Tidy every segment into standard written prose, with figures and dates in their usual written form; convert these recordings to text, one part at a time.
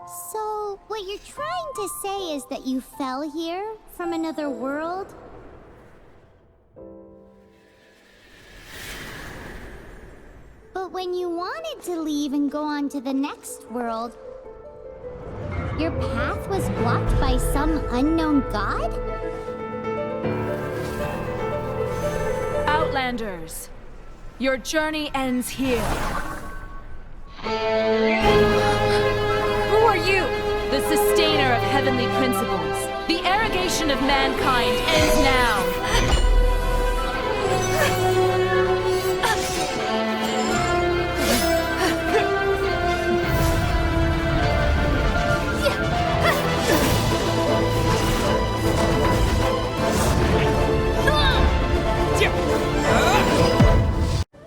So, what you're trying to say is that you fell here from another world? But when you wanted to leave and go on to the next world, your path was blocked by some unknown god? Outlanders, your journey ends here. Who are you? The sustainer of heavenly principles. The arrogation of mankind ends now.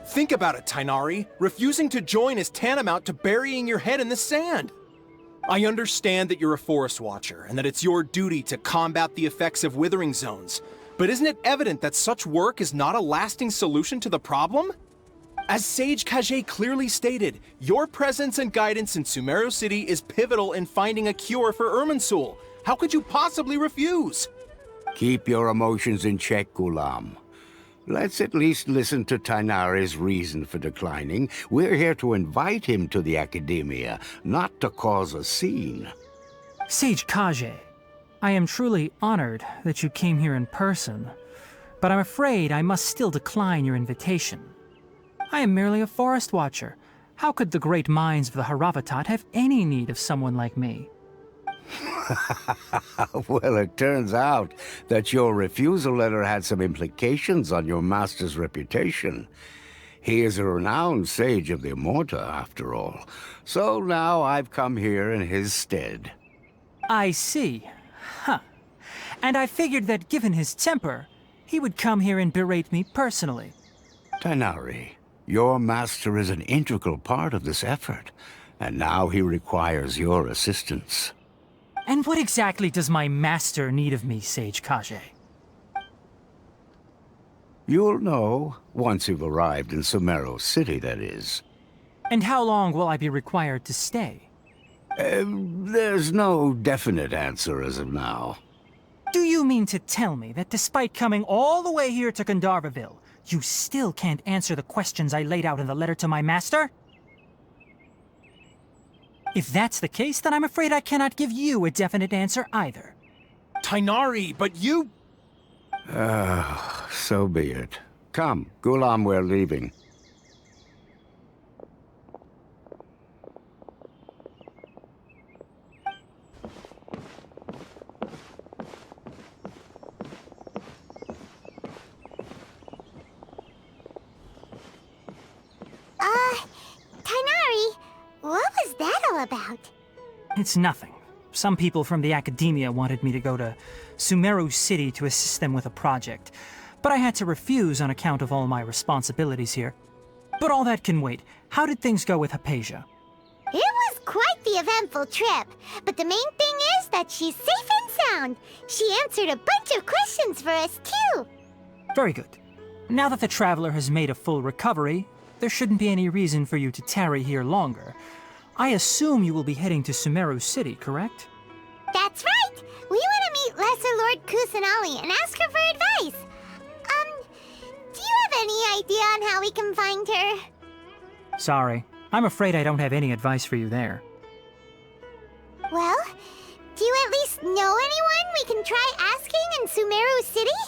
Think about it, Tainari. Refusing to join is tantamount to burying your head in the sand. I understand that you're a forest watcher, and that it's your duty to combat the effects of withering zones. But isn't it evident that such work is not a lasting solution to the problem? As Sage Kage clearly stated, your presence and guidance in Sumeru City is pivotal in finding a cure for Irminsul. How could you possibly refuse? Keep your emotions in check, Gulam. Let's at least listen to Tainari's reason for declining. We're here to invite him to the Academia, not to cause a scene. Sage Kage, I am truly honored that you came here in person, but I'm afraid I must still decline your invitation. I am merely a forest watcher. How could the great minds of the Haravatat have any need of someone like me? Well, it turns out that your refusal letter had some implications on your master's reputation. He is a renowned sage of the Immorta, after all. So now I've come here in his stead. I see. Huh. And I figured that given his temper, he would come here and berate me personally. Tainari, your master is an integral part of this effort, and now he requires your assistance. And what exactly does my master need of me, Sage Kage? You'll know, once you've arrived in Sumeru City, that is. And how long will I be required to stay? There's no definite answer as of now. Do you mean to tell me that despite coming all the way here to Gandharvaville, you still can't answer the questions I laid out in the letter to my master? If that's the case, then I'm afraid I cannot give you a definite answer either. Tainari, but you... So be it. Come, Gulam, we're leaving. Tainari, what was that all about? It's nothing. Some people from the Academia wanted me to go to Sumeru City to assist them with a project, but I had to refuse on account of all my responsibilities here. But all that can wait. How did things go with Hypatia? It was quite the eventful trip, but the main thing is that she's safe and sound. She answered a bunch of questions for us, too. Very good. Now that the traveler has made a full recovery, there shouldn't be any reason for you to tarry here longer. I assume you will be heading to Sumeru City, correct? That's right! We want to meet Lesser Lord Kusanali and ask her for advice. Do you have any idea on how we can find her? Sorry. I'm afraid I don't have any advice for you there. Well, do you at least know anyone we can try asking in Sumeru City?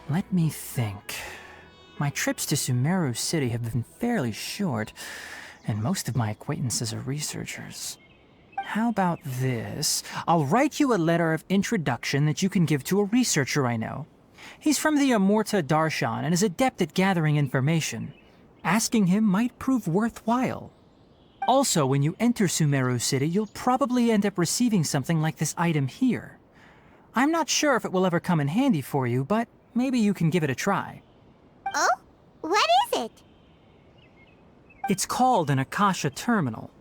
Let me think. My trips to Sumeru City have been fairly short, and most of my acquaintances are researchers. How about this? I'll write you a letter of introduction that you can give to a researcher I know. He's from the Immorta Darshan and is adept at gathering information. Asking him might prove worthwhile. Also, when you enter Sumeru City, you'll probably end up receiving something like this item here. I'm not sure if it will ever come in handy for you, but maybe you can give it a try. Oh? What is it? It's called an Akasha Terminal.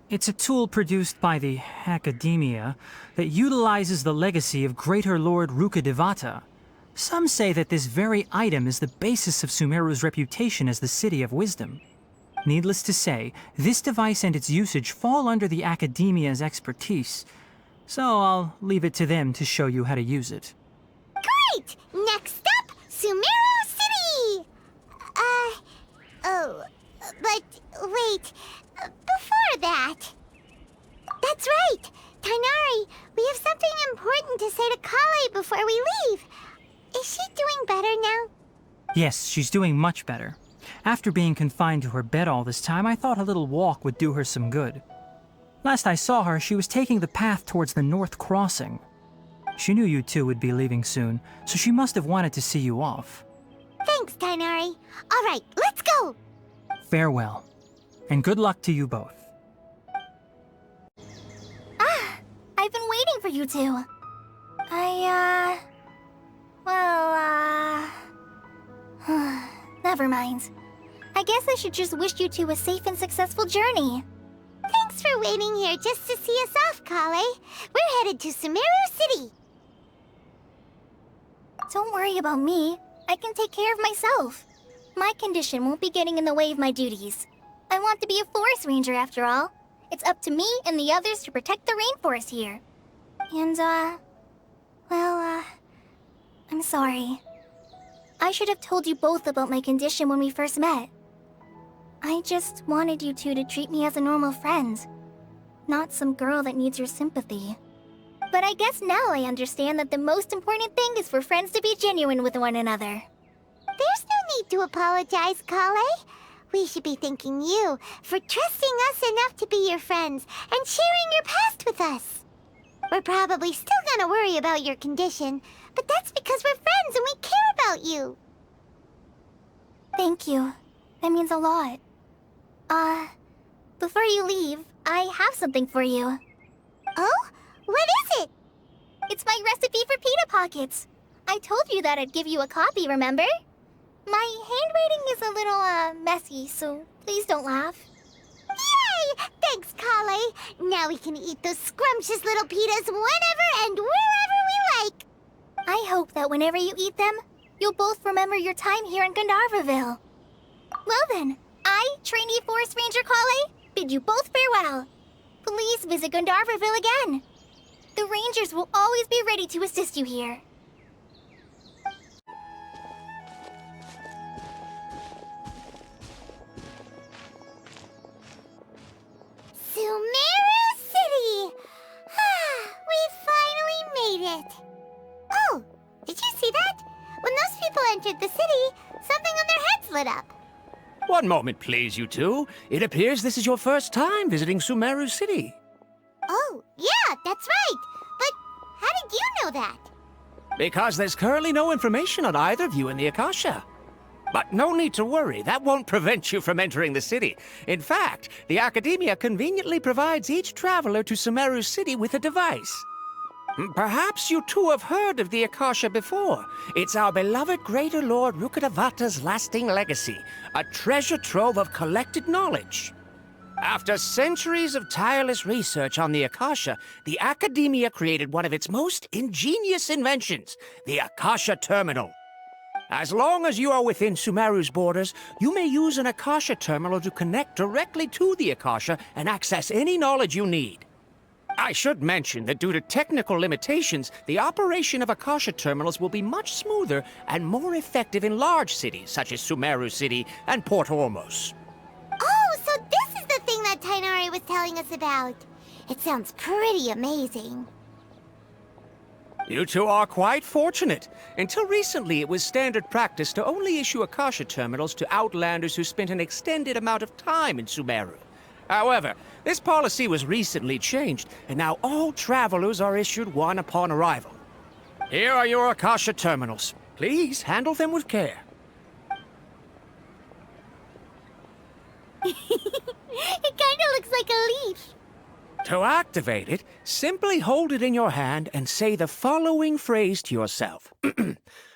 It's a tool produced by the Academia that utilizes the legacy of Greater Lord Rukkhadevata. Some say that this very item is the basis of Sumeru's reputation as the City of Wisdom. Needless to say, this device and its usage fall under the Academia's expertise, so I'll leave it to them to show you how to use it. Great! Next up, Sumeru City! But wait, before that... That's right! Tainari, we have something important to say to Kale before we leave. Is she doing better now? Yes, she's doing much better. After being confined to her bed all this time, I thought a little walk would do her some good. Last I saw her, she was taking the path towards the North Crossing. She knew you two would be leaving soon, so she must have wanted to see you off. Thanks, Tainari. All right, let's go! Farewell, and good luck to you both. I've been waiting for you two. Never mind. I guess I should just wish you two a safe and successful journey. Thanks for waiting here just to see us off, Kale. We're headed to Sumeru City. Don't worry about me. I can take care of myself. My condition won't be getting in the way of my duties. I want to be a forest ranger after all. It's up to me and the others to protect the rainforest here. And, I'm sorry. I should have told you both about my condition when we first met. I just wanted you two to treat me as a normal friend, not some girl that needs your sympathy. But I guess now I understand that the most important thing is for friends to be genuine with one another. There's no need to apologize, Kale. We should be thanking you for trusting us enough to be your friends and sharing your past with us. We're probably still gonna worry about your condition, but that's because we're friends and we care about you. Thank you. That means a lot. Before you leave, I have something for you. Oh? What is it? It's my recipe for pita pockets. I told you that I'd give you a copy, remember? My handwriting is a little, messy, so please don't laugh. Yay! Thanks, Kale. Now we can eat those scrumptious little pitas whenever and wherever we like. I hope that whenever you eat them, you'll both remember your time here in Gandharvaville. Well then, I, trainee Forest Ranger Kale, bid you both farewell. Please visit Gandharvaville again. The Rangers will always be ready to assist you here. Sumeru City! We finally made it! Oh, did you see that? When those people entered the city, something on their heads lit up. One moment, please, you two. It appears this is your first time visiting Sumeru City. Oh, yeah, that's right. But how did you know that? Because there's currently no information on either of you in the Akasha. But no need to worry, that won't prevent you from entering the city. In fact, the Academia conveniently provides each traveler to Sumeru City with a device. Perhaps you two have heard of the Akasha before. It's our beloved Greater Lord Rukkhadevata's lasting legacy, a treasure trove of collected knowledge. After centuries of tireless research on the Akasha, the Academia created one of its most ingenious inventions, the Akasha Terminal. As long as you are within Sumeru's borders, you may use an Akasha terminal to connect directly to the Akasha and access any knowledge you need. I should mention that due to technical limitations, the operation of Akasha terminals will be much smoother and more effective in large cities such as Sumeru City and Port Ormos. Oh, so this is the thing that Tainari was telling us about. It sounds pretty amazing. You two are quite fortunate. Until recently, it was standard practice to only issue Akasha terminals to outlanders who spent an extended amount of time in Sumeru. However, this policy was recently changed, and now all travelers are issued one upon arrival. Here are your Akasha terminals. Please handle them with care. It kinda looks like a leaf. To activate it, simply hold it in your hand and say the following phrase to yourself.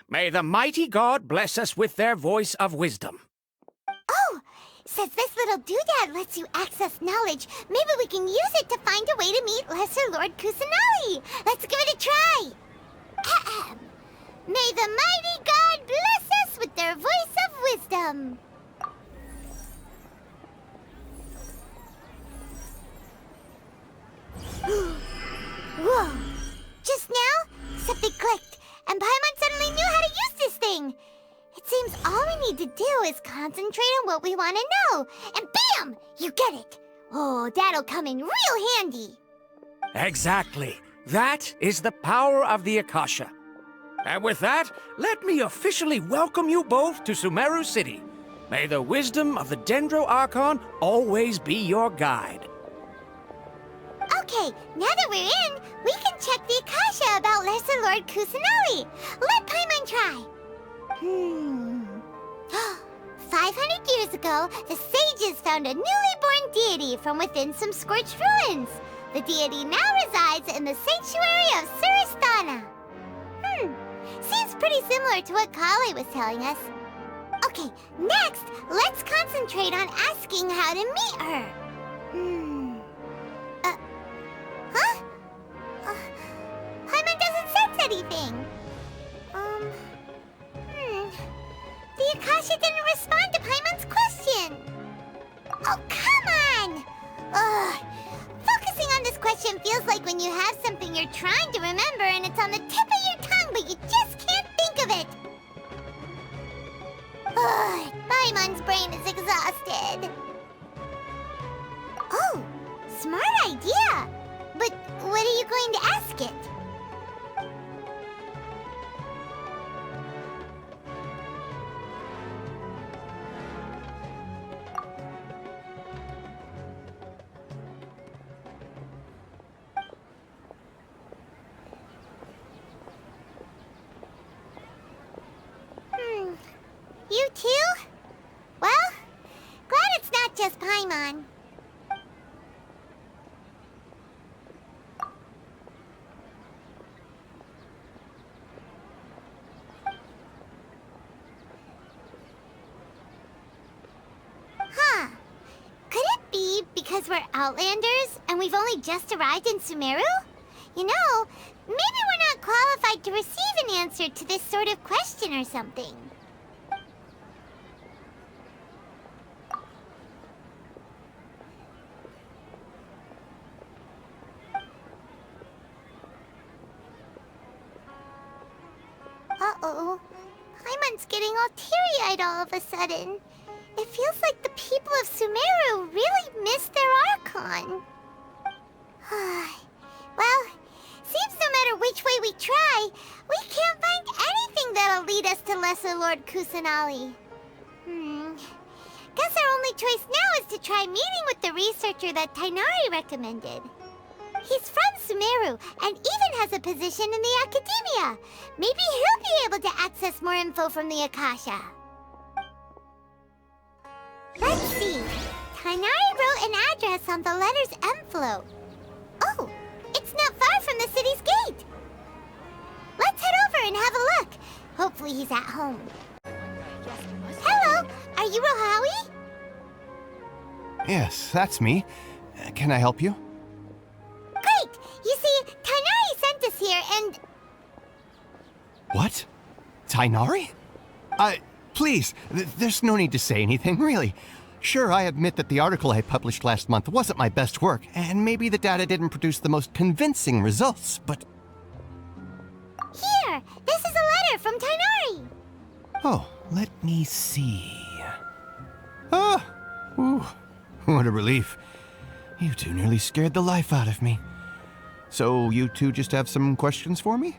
May the mighty God bless us with their voice of wisdom. Oh, since this little doodad lets you access knowledge, maybe we can use it to find a way to meet Lesser Lord Kusanali. Let's give it a try. Ahem. May the mighty God bless us with their voice of wisdom. we need to do is concentrate on what we want to know. And bam! You get it. Oh, that'll come in real handy. Exactly. That is the power of the Akasha. And with that, let me officially welcome you both to Sumeru City. May the wisdom of the Dendro Archon always be your guide. Okay, now that we're in, we can check the Akasha about Lesser Lord Kusanali. Let Paimon try. 500 years ago, the sages found a newly born deity from within some scorched ruins. The deity now resides in the sanctuary of Surasthana. Seems pretty similar to what Kale was telling us. Okay, next, let's concentrate on asking how to meet her. Paimon doesn't sense anything. The Akasha didn't respond to Paimon's question. Oh, come on! Ugh. Focusing on this question feels like when you have something you're trying to remember and it's on the tip of your tongue, but you just can't think of it. Ugh, Paimon's brain is exhausted. Oh, smart idea. But what are you going to ask it? You too? Well, glad it's not just Paimon. Huh. Could it be because we're Outlanders and we've only just arrived in Sumeru? You know, maybe we're not qualified to receive an answer to this sort of question or something. Uh-oh. Paimon's getting all teary-eyed all of a sudden. It feels like the people of Sumeru really miss their Archon. Well, seems no matter which way we try, we can't find anything that'll lead us to Lesser Lord Kusanali. Guess our only choice now is to try meeting with the researcher that Tainari recommended. He's from Sumeru and even has a position in the Academia. Maybe he'll be able to access more info from the Akasha. Let's see. Tainari wrote an address on the letter's envelope. Oh, it's not far from the city's gate. Let's head over and have a look. Hopefully he's at home. Hello, are you Rohawi? Yes, that's me. Can I help you? Great! You see, Tainari sent us here and... What? Tainari? Please, there's no need to say anything, really. Sure, I admit that the article I published last month wasn't my best work, and maybe the data didn't produce the most convincing results, but... Here! This is a letter from Tainari! Oh, let me see... Oh! Ooh, what a relief. You two nearly scared the life out of me. So you two just have some questions for me?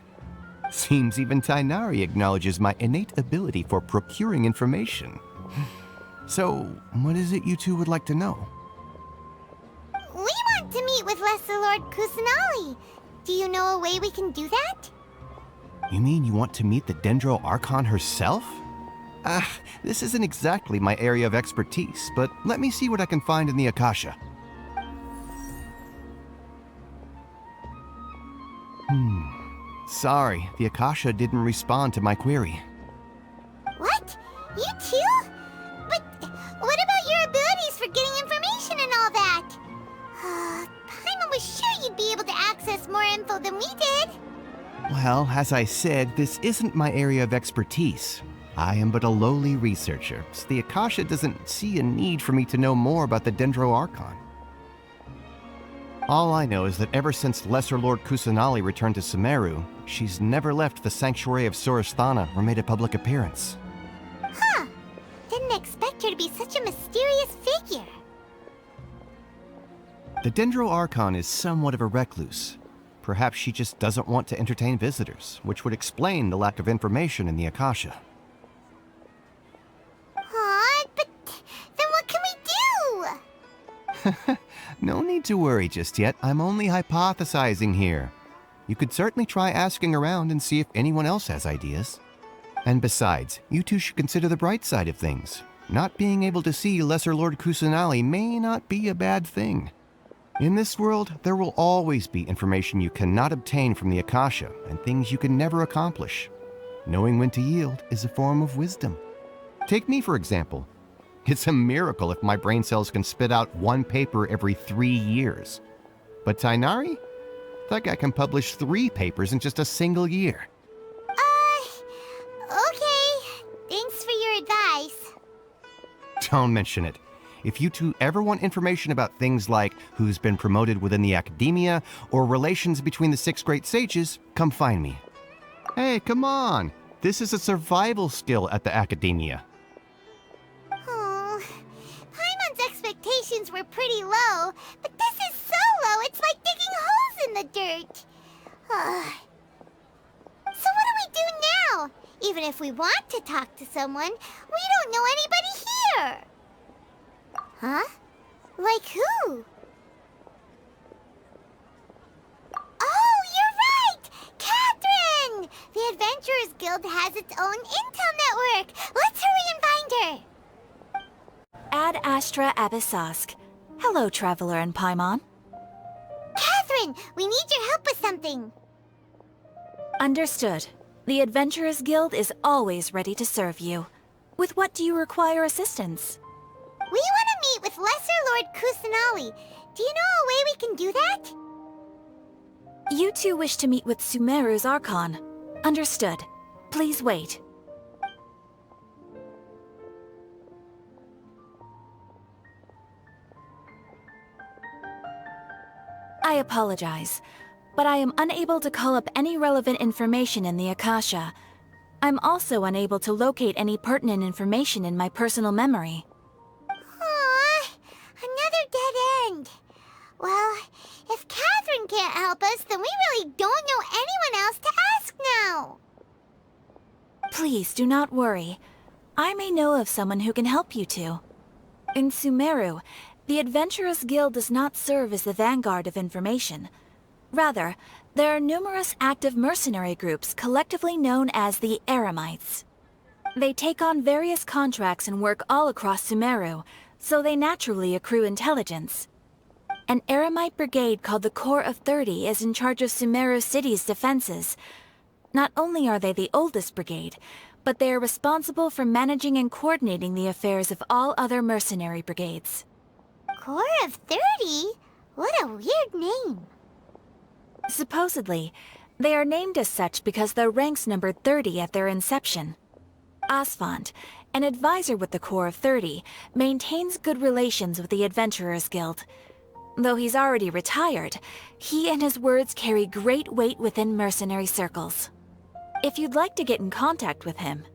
Seems even Tainari acknowledges my innate ability for procuring information. So, what is it you two would like to know? We want to meet with Lesser Lord Kusanali. Do you know a way we can do that? You mean you want to meet the Dendro Archon herself? This isn't exactly my area of expertise, but let me see what I can find in the Akasha. Sorry, the Akasha didn't respond to my query. What? You too? But what about your abilities for getting information and all that? Paimon was sure you'd be able to access more info than we did. Well, as I said, this isn't my area of expertise. I am but a lowly researcher, so the Akasha doesn't see a need for me to know more about the Dendro Archon. All I know is that ever since Lesser Lord Kusanali returned to Sumeru, she's never left the sanctuary of Surasthana or made a public appearance. Huh. didn't expect her to be such a mysterious figure. The Dendro Archon is somewhat of a recluse. Perhaps she just doesn't want to entertain visitors, which would explain the lack of information in the Akasha. Aw, but then what can we do? No need to worry just yet. I'm only hypothesizing here. You could certainly try asking around and see if anyone else has ideas. And besides, you two should consider the bright side of things. Not being able to see Lesser Lord Kusanali may not be a bad thing. In this world, there will always be information you cannot obtain from the Akasha and things you can never accomplish. Knowing when to yield is a form of wisdom. Take me, for example. It's a miracle if my brain cells can spit out one paper every 3 years. But Tainari? That guy can publish 3 papers in just a single year. Okay. Thanks for your advice. Don't mention it. If you two ever want information about things like who's been promoted within the academia or relations between the 6 great sages, come find me. Hey, come on! This is a survival skill at the academia. Oh, Paimon's expectations were pretty low, but this is so low it's like digging holes in the dirt. So what do we do now? Even if we want to talk to someone, we don't know anybody here. Huh? Like who? Oh, you're right! Catherine! The Adventurers Guild has its own intel network. Let's hurry and find her. Ad Astra Abyssosk. Hello, Traveler and Paimon. Catherine, we need your help with something. Understood. The Adventurers Guild is always ready to serve you. With what do you require assistance? We want to meet with Lesser Lord Kusanali. Do you know a way we can do that? You two wish to meet with Sumeru's Archon. Understood. Please wait. I apologize, but I am unable to call up any relevant information in the Akasha. I'm also unable to locate any pertinent information in my personal memory. Aww, another dead end. Well, if Catherine can't help us, then we really don't know anyone else to ask now. Please do not worry. I may know of someone who can help you two. In Sumeru, the Adventurers Guild does not serve as the vanguard of information. Rather, there are numerous active mercenary groups collectively known as the Eremites. They take on various contracts and work all across Sumeru, so they naturally accrue intelligence. An Eremite brigade called the Corps of 30 is in charge of Sumeru City's defenses. Not only are they the oldest brigade, but they are responsible for managing and coordinating the affairs of all other mercenary brigades. Corps of 30? What a weird name. Supposedly, they are named as such because their ranks numbered 30 at their inception. Asfand, an advisor with the Corps of 30, maintains good relations with the Adventurers Guild. Though he's already retired, he and his words carry great weight within mercenary circles. If you'd like to get in contact with him,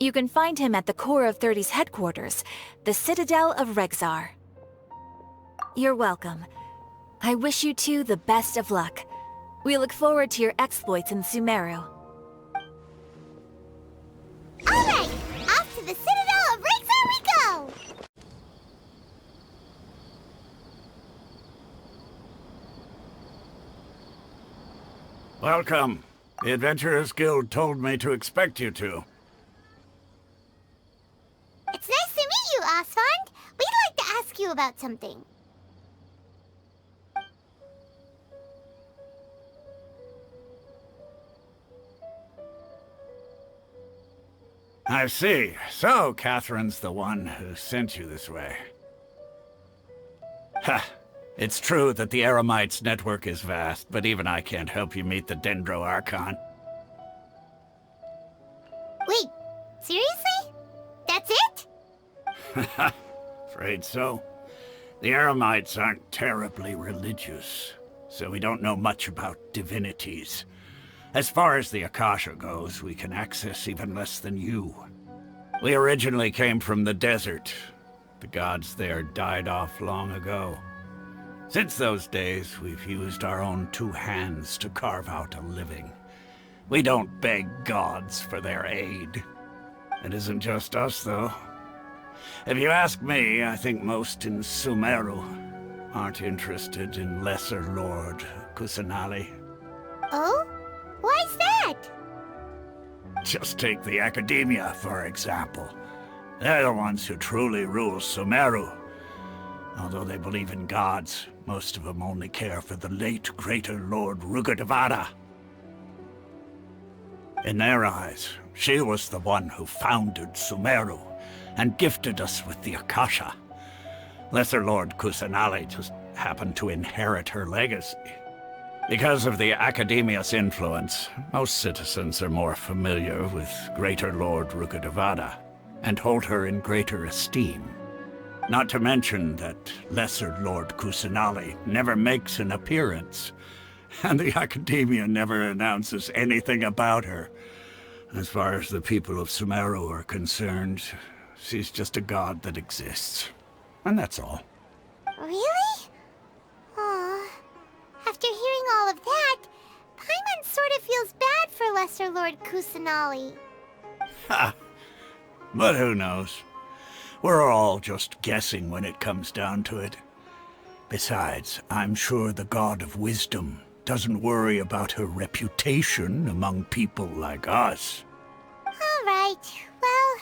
you can find him at the Corps of 30's headquarters, the Citadel of Rexar. You're welcome. I wish you two the best of luck. We look forward to your exploits in Sumeru. Alright, off to the Citadel of Rexar we go! Welcome. The Adventurers Guild told me to expect you two. It's nice to meet you, Asfand. We'd like to ask you about something. I see. So, Catherine's the one who sent you this way. Ha! It's true that the Eremites' network is vast, but even I can't help you meet the Dendro Archon. Wait, seriously? That's it? Afraid so. The Eremites aren't terribly religious, so we don't know much about divinities. As far as the Akasha goes, we can access even less than you. We originally came from the desert. The gods there died off long ago. Since those days, we've used our own two hands to carve out a living. We don't beg gods for their aid. It isn't just us, though. If you ask me, I think most in Sumeru aren't interested in Lesser Lord Kusanali. Oh? Why's that? Just take the Academia, for example. They're the ones who truly rule Sumeru. Although they believe in gods, most of them only care for the late Greater Lord Rugadavada. In their eyes, she was the one who founded Sumeru and gifted us with the Akasha. Lesser Lord Kusanali just happened to inherit her legacy. Because of the Academia's influence, most citizens are more familiar with Greater Lord Rugadavada and hold her in greater esteem. Not to mention that Lesser Lord Kusanali never makes an appearance, and the Academia never announces anything about her. As far as the people of Sumeru are concerned, she's just a god that exists. And that's all. Really? Aw. After hearing all of that, Paimon sort of feels bad for Lesser Lord Kusanali. Ha! But who knows? We're all just guessing when it comes down to it. Besides, I'm sure the God of Wisdom doesn't worry about her reputation among people like us. All right. Well,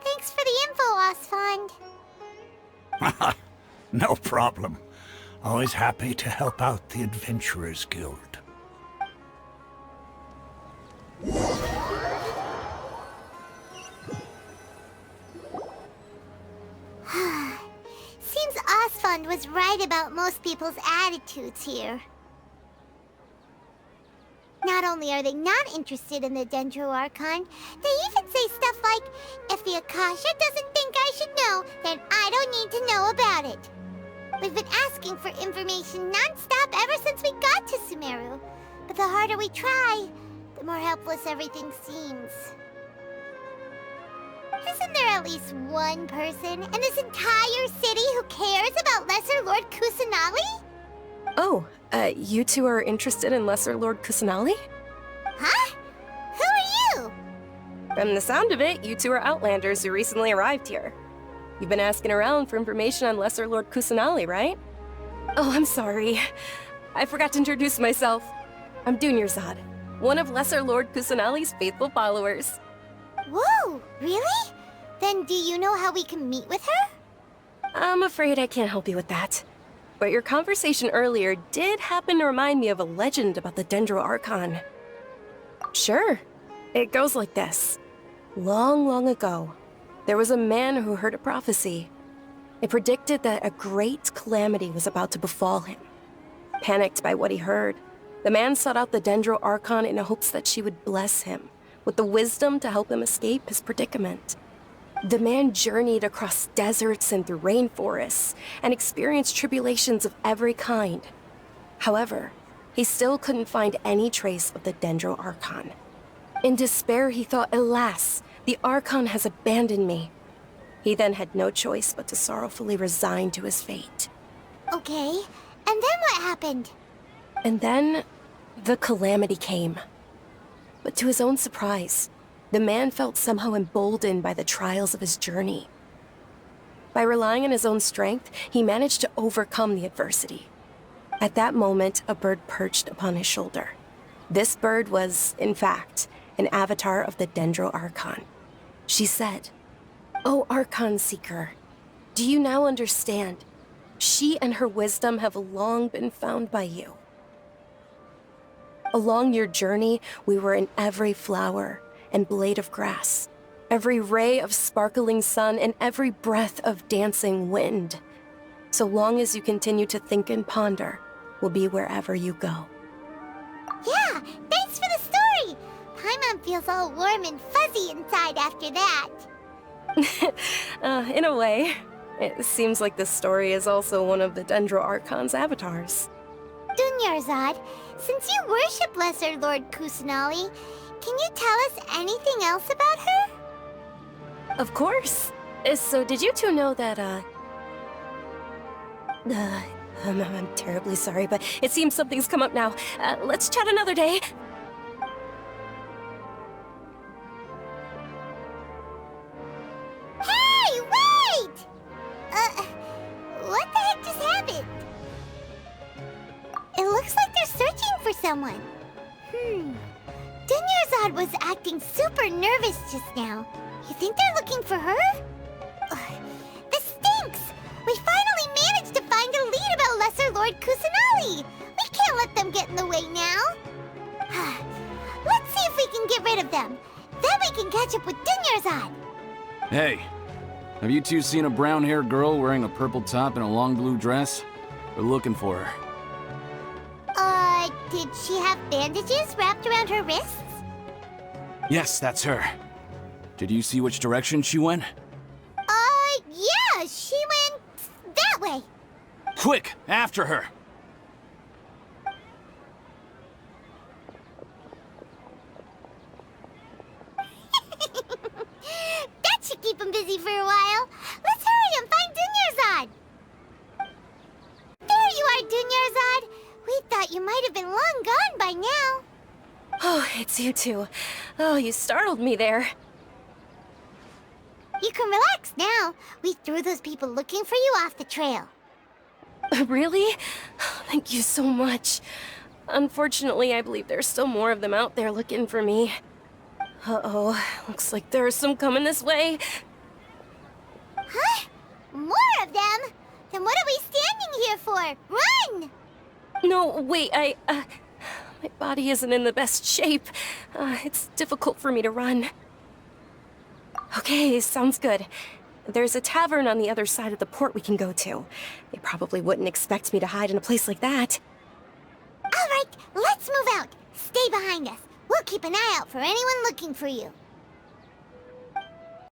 thanks for the info, Osfond. No problem. Always happy to help out the Adventurers Guild. Seems Osfond was right about most people's attitudes here. Not only are they not interested in the Dendro Archon, they even say stuff like, if the Akasha doesn't think I should know, then I don't need to know about it. We've been asking for information non-stop ever since we got to Sumeru. But the harder we try, the more helpless everything seems. Isn't there at least one person in this entire city who cares about Lesser Lord Kusanali? Oh, you two are interested in Lesser Lord Kusanali? Huh? Who are you? From the sound of it, you two are Outlanders who recently arrived here. You've been asking around for information on Lesser Lord Kusanali, right? Oh, I'm sorry. I forgot to introduce myself. I'm Dunyarzad, one of Lesser Lord Kusanali's faithful followers. Whoa, really? Then do you know how we can meet with her? I'm afraid I can't help you with that. But your conversation earlier did happen to remind me of a legend about the Dendro Archon. Sure. It goes like this. Long, long ago, there was a man who heard a prophecy. It predicted that a great calamity was about to befall him. Panicked by what he heard, the man sought out the Dendro Archon in hopes that she would bless him with the wisdom to help him escape his predicament. The man journeyed across deserts and through rainforests and experienced tribulations of every kind. However, he still couldn't find any trace of the Dendro Archon. In despair, he thought, alas, the Archon has abandoned me. He then had no choice but to sorrowfully resign to his fate. Okay, and then what happened? And then, the calamity came. But to his own surprise, the man felt somehow emboldened by the trials of his journey. By relying on his own strength, he managed to overcome the adversity. At that moment, a bird perched upon his shoulder. This bird was, in fact, an avatar of the Dendro Archon. She said, "O Archon Seeker, do you now understand? She and her wisdom have long been found by you. Along your journey, we were in every flower and blade of grass, every ray of sparkling sun, and every breath of dancing wind. So long as you continue to think and ponder, we'll be wherever you go." Yeah, thanks for the story! Paimon feels all warm and fuzzy inside after that. In a way. It seems like this story is also one of the Dendro Archon's avatars. Dunyarzad, since you worship Lesser Lord Kusanali, can you tell us anything else about her? Of course. So did you two know that, I'm terribly sorry, but it seems something's come up now. Let's chat another day. Hey, wait! What the heck just happened? It looks like they're searching for someone. Dunyarzad was acting super nervous just now. You think they're looking for her? This stinks! We finally managed to find a lead about Lesser Lord Kusanali! We can't let them get in the way now. Let's see if we can get rid of them. Then we can catch up with Dunyarzad. Hey, have you two seen a brown-haired girl wearing a purple top and a long blue dress? We're looking for her. Did she have bandages wrapped around her wrists? Yes, that's her. Did you see which direction she went? Yeah, she went that way. Quick, after her! That should keep him busy for a while. Let's hurry and find Dunyarzad. There you are, Dunyarzad. We thought you might have been long gone by now. Oh, it's you two. Oh, you startled me there. You can relax now. We threw those people looking for you off the trail. Really? Thank you so much. Unfortunately, I believe there's still more of them out there looking for me. Uh-oh, looks like there are some coming this way. Huh? More of them? Then what are we standing here for? Run! No, wait, my body isn't in the best shape. It's difficult for me to run. Okay, sounds good. There's a tavern on the other side of the port we can go to. They probably wouldn't expect me to hide in a place like that. All right, let's move out. Stay behind us. We'll keep an eye out for anyone looking for you.